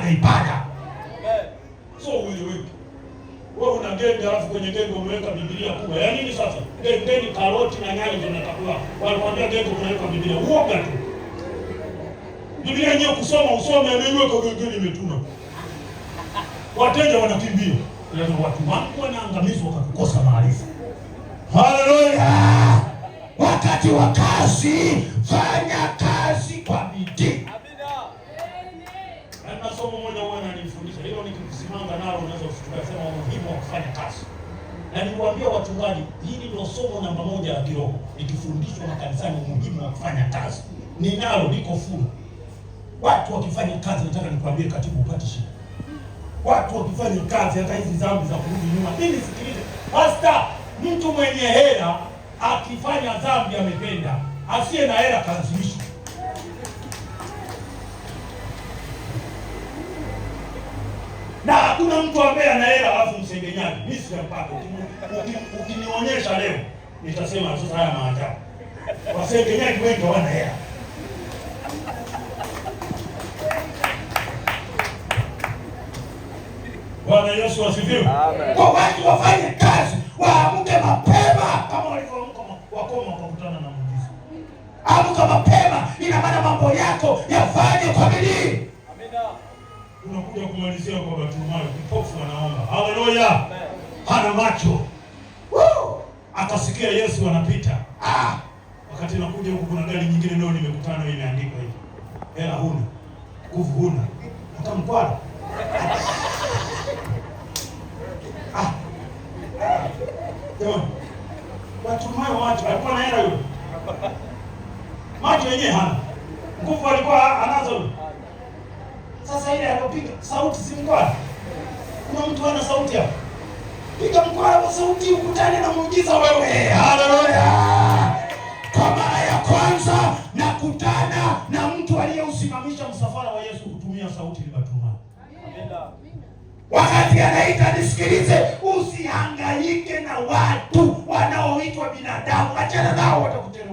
kufanya ibada. So wewe una genge alafu kwenye genge umeweka Biblia kubwa. Ya nini sasa? Genge ni karoti na nyanya zinatakiwa. Walikwambia genge unaweka Biblia. Uoga tu. Biblia yenyewe kusoma usome ameiweka genge imetuna. Wateja wanakimbia. Lazima watu wangu wanaangamizwa kwa kukosa maarifa. Haleluya! Wakati wa kazi, fanya kazi kwa bidii. Na somo moja huwa ananifundisha. Hilo nikisimanga nalo unaweza tukasema umuhimu wa kufanya kazi. Na niliwaambia wachungaji, hili ndio somo namba 1 la kiroho. Nikifundishwa makanisani umuhimu wa kufanya kazi. Ninalo liko full. Watu wakifanya kazi, nataka nikwambie katibu upate shida. Watu wakifanya kazi hata hizi dhambi za kurudi nyuma. Mimi sikilize. Hasta mtu mwenye hela akifanya dhambi amependa. Asiye na hela kalazimishwa. Na hakuna mtu ambaye ana hela alafu msengenyaji. Mimi sijampata. Ukinionyesha leo nitasema sasa haya maajabu. Wasengenyaji wengi hawana hela. Bwana Yesu asifiwe. Amen. Kwa watu wafanye kazi, waamke mapema kama walivyoamka wakoma wakakutana na muujiza. Amka mapema, ina maana mambo yako yafanye kwa bidii. Amina. Tunakuja kumalizia kwa Bartimayo, kipofu anaomba. Haleluya. Hana macho. Woo! Akasikia Yesu anapita. Wakati nakuja huku kuna gari nyingine leo nimekutana imeandikwa hivi. Hela huna, nguvu huna, hata mkwara. Jamani, Bartimayo watu alikuwa na hela yule. Macho yenyewe hana. Nguvu alikuwa anazo yule. Sasa ile alipopiga sauti si mkwara. Kuna mtu ana sauti hapo. Piga mkwara kwa sauti ukutane na muujiza wewe. Haleluya. Kwa mara ya kwanza nakutana na mtu aliyeusimamisha msafara wa Yesu kutumia sauti ya Bartimayo. Wakati anaita nisikilize, usihangaike na watu wanaoitwa binadamu. Achana nao, watakutenga.